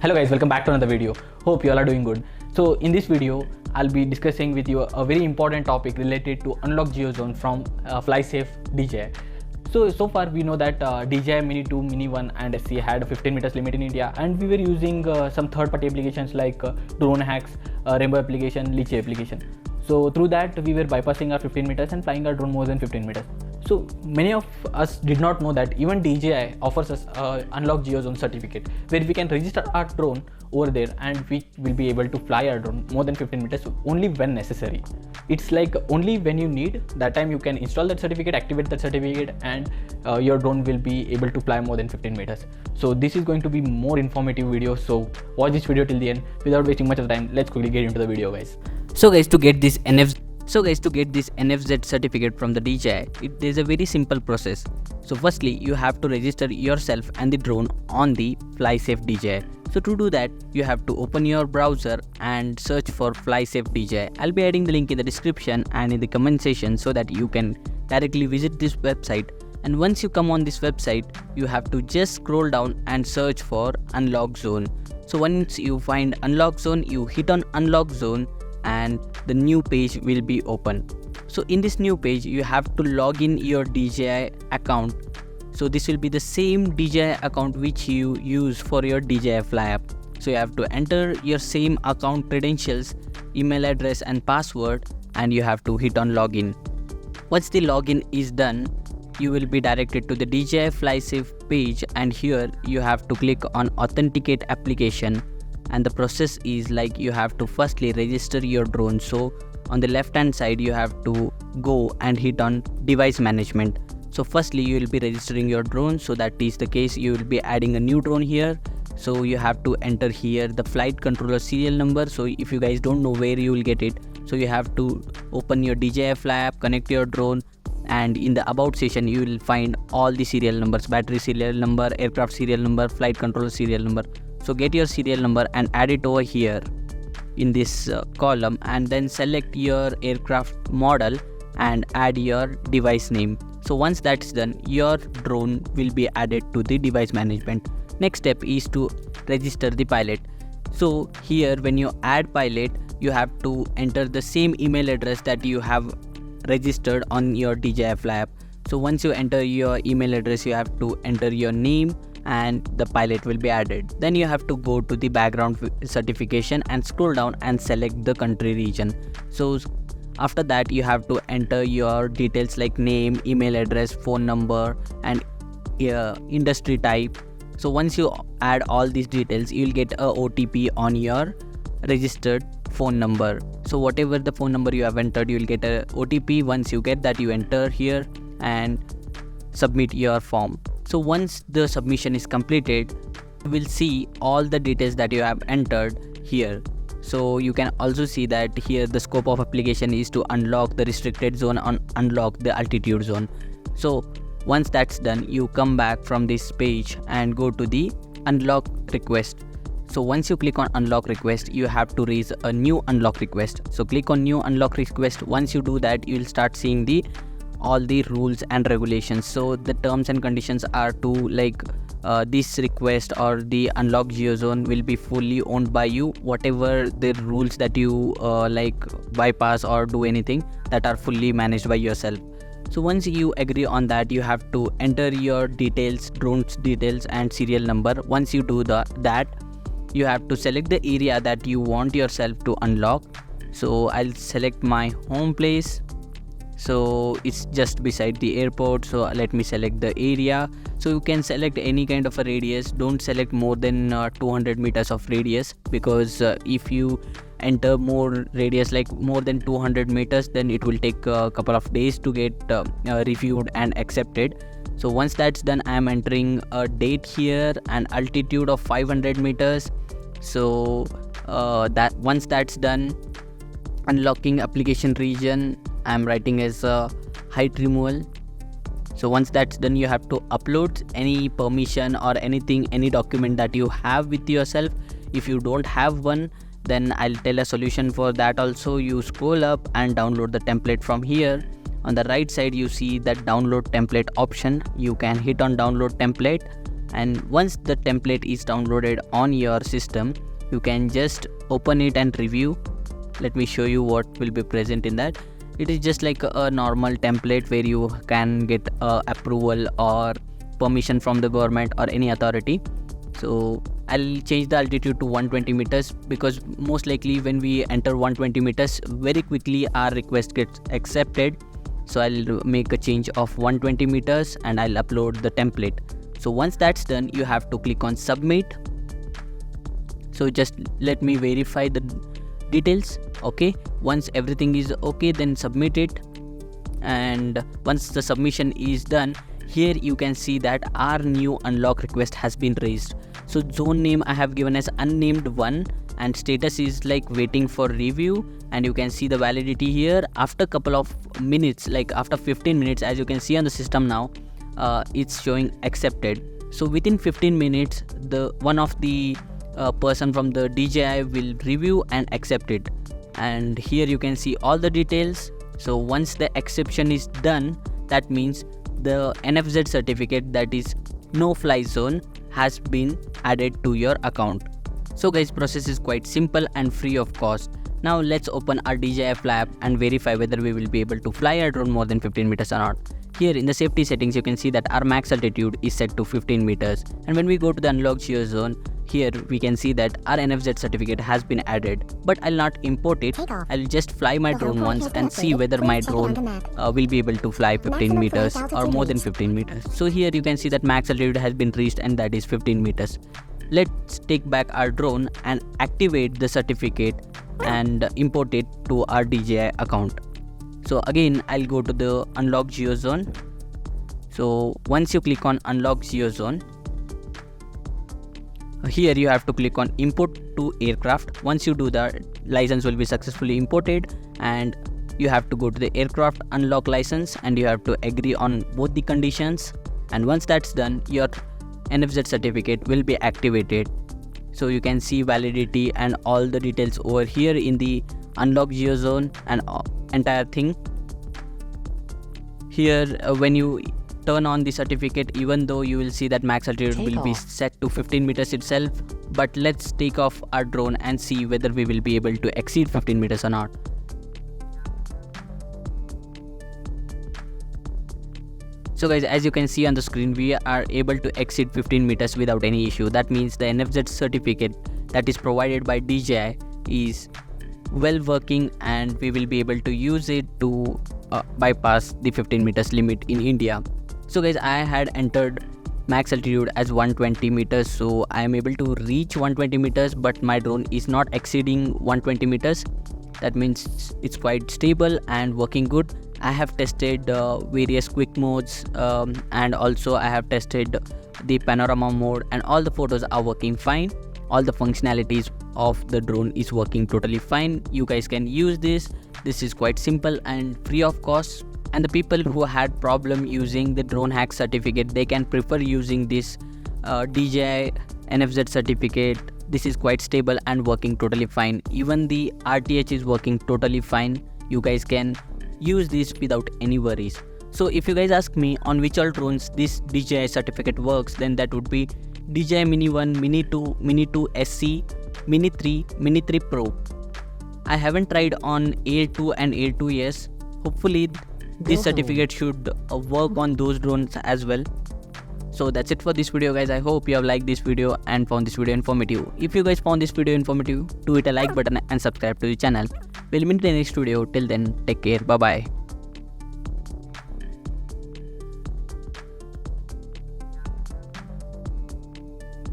Hello guys, welcome back to another video. Hope you all are doing good. So in this video, I'll be discussing with you a very important topic related to Unlock GEO ZONE from Flysafe DJI. So far we know that DJI MINI2, MINI1 and SE had a 15 meters limit in India, and we were using some third-party applications like Dronehacks, Rainbow application, LITCHI application. So through that we were bypassing our 15 meters and flying our drone more than 15 meters. So many of us did not know that even DJI offers us Unlock GEO ZONE certificate, where we can register our drone over there and we will be able to fly our drone more than 15 meters only when necessary. It's like only when you need, that time you can install that certificate, activate that certificate, and your drone will be able to fly more than 15 meters. So this is going to be more informative video, so watch this video till the end. Without wasting much of time, let's quickly get into the video, guys. So guys, to get this NFZ certificate from the DJI, there's a very simple process. So firstly, you have to register yourself and the drone on the Flysafe DJI. So to do that, you have to open your browser and search for Flysafe DJI. I'll be adding the link in the description and in the comment section so that you can directly visit this website. And once you come on this website, you have to just scroll down and search for Unlock Zone. So once you find Unlock Zone, you hit on Unlock Zone and the new page will be open. So in this new page, you have to log in your DJI account. So this will be the same DJI account which you use for your DJI Fly app. So you have to enter your same account credentials, email address and password, and you have to hit on login. Once the login is done, you will be directed to the DJI Flysafe page, and here you have to click on authenticate application. And the process is like, you have to firstly register your drone. So on the left hand side, you have to go and hit on device management. So firstly, you will be registering your drone. So that is the case, you will be adding a new drone here. So you have to enter here the flight controller serial number. So if you guys don't know where you will get it, so you have to open your DJI Fly app, connect your drone, and in the about section you will find all the serial numbers: battery serial number, aircraft serial number, flight controller serial number. So get your serial number and add it over here in this column, and then select your aircraft model and add your device name. So once that's done, your drone will be added to the device management. Next step is to register the pilot. So here when you add pilot, you have to enter the same email address that you have registered on your DJI Fly app. So once you enter your email address, you have to enter your name and the pilot will be added. Then you have to go to the background certification and scroll down and select the country region. So after that, you have to enter your details like name, email address, phone number, and industry type. So once you add all these details, you will get a OTP on your registered phone number. So whatever the phone number you have entered, you will get a OTP. Once you get that, you enter here and submit your form. So once the submission is completed, you will see all the details that you have entered here. So you can also see that here the scope of application is to unlock the restricted zone and unlock the altitude zone. So once that's done, you come back from this page and go to the unlock request. So once you click on unlock request, you have to raise a new unlock request. So click on new unlock request. Once you do that, you will start seeing all the rules and regulations. So the terms and conditions are to like this request or the Unlock GEO ZONE will be fully owned by you. Whatever the rules that you like bypass or do anything, that are fully managed by yourself. So once you agree on that, you have to enter your details, drone's details and serial number. Once you do that, you have to select the area that you want yourself to unlock. So I'll select my home place. So it's just beside the airport, so let me select the area. So you can select any kind of a radius. Don't select more than 200 meters of radius, because if you enter more radius like more than 200 meters, then it will take a couple of days to get reviewed and accepted. So once that's done, I am entering a date here and altitude of 500 meters. So that once that's done, unlocking application region, I'm writing as height removal. So once that's done, you have to upload any permission or anything, any document that you have with yourself. If you don't have one, then I'll tell a solution for that also. You scroll up and download the template from here. On the right side, you see that download template option. You can hit on download template And once the template is downloaded on your system, you can just open it and review. Let me show you what will be present in that. It is just like a normal template where you can get approval or permission from the government or any authority. So I'll change the altitude to 120 meters because most likely when we enter 120 meters, very quickly our request gets accepted. So I'll make a change of 120 meters and I'll upload the template. So once that's done, you have to click on submit. So just let me verify the details. Okay, once everything is okay, then submit it. And once the submission is done, here you can see that our new unlock request has been raised. So zone name I have given as unnamed 1 and status is like waiting for review, and you can see the validity here. After couple of minutes, like after 15 minutes, as you can see on the system now, it's showing accepted. So within 15 minutes, the one of the person from the DJI will review and accept it. And here you can see all the details. So once the exception is done, that means the NFZ certificate, that is no fly zone, has been added to your account. So guys, process is quite simple and free of cost. Now let's open our DJI Fly app and verify whether we will be able to fly our drone more than 15 meters or not. Here in the safety settings, you can see that our max altitude is set to 15 meters. And when we go to the Unlock GEO Zone, here we can see that our NFZ certificate has been added, but I'll not import it. I'll just fly my drone once and see whether my drone will be able to fly 15 meters or more than 15 meters. So here you can see that max altitude has been reached and that is 15 meters. Let's take back our drone and activate the certificate and import it to our DJI account. So again, I'll go to the Unlock GEO Zone. So once you click on Unlock GEO Zone, here you have to click on import to aircraft. Once you do that, license will be successfully imported and you have to go to the aircraft unlock license and you have to agree on both the conditions. And once that's done, your NFZ certificate will be activated. So you can see validity and all the details over here in the Unlock GEO Zone and entire thing. Here when you turn on the certificate, even though you will see that max altitude will be set to 15 meters itself, but let's take off our drone and see whether we will be able to exceed 15 meters or not. So guys, as you can see on the screen, we are able to exceed 15 meters without any issue. That means the NFZ certificate that is provided by DJI is well working and we will be able to use it to bypass the 15 meters limit in India. So guys, I had entered max altitude as 120 meters, so I am able to reach 120 meters, but my drone is not exceeding 120 meters. That means it's quite stable and working good. I have tested various quick modes and also I have tested the panorama mode and all the photos are working fine. All the functionalities of the drone is working totally fine. You guys can use this. This is quite simple and free of cost. And the people who had problem using the Dronehacks certificate, they can prefer using this DJI NFZ certificate. This is quite stable and working totally fine. Even the RTH is working totally fine. You guys can use this without any worries. So if you guys ask me on which all drones this DJI certificate works, then that would be DJI MINI1, MINI2, MINI2 SE, MINI3, MINI3 Pro. I haven't tried on Air 2 and Air 2S. Hopefully this certificate should work on those drones as well. So that's it for this video guys. I hope you have liked this video and found this video informative. If you guys found this video informative, do hit a like button and subscribe to the channel. We'll meet in the next video. Till then, take care. Bye bye.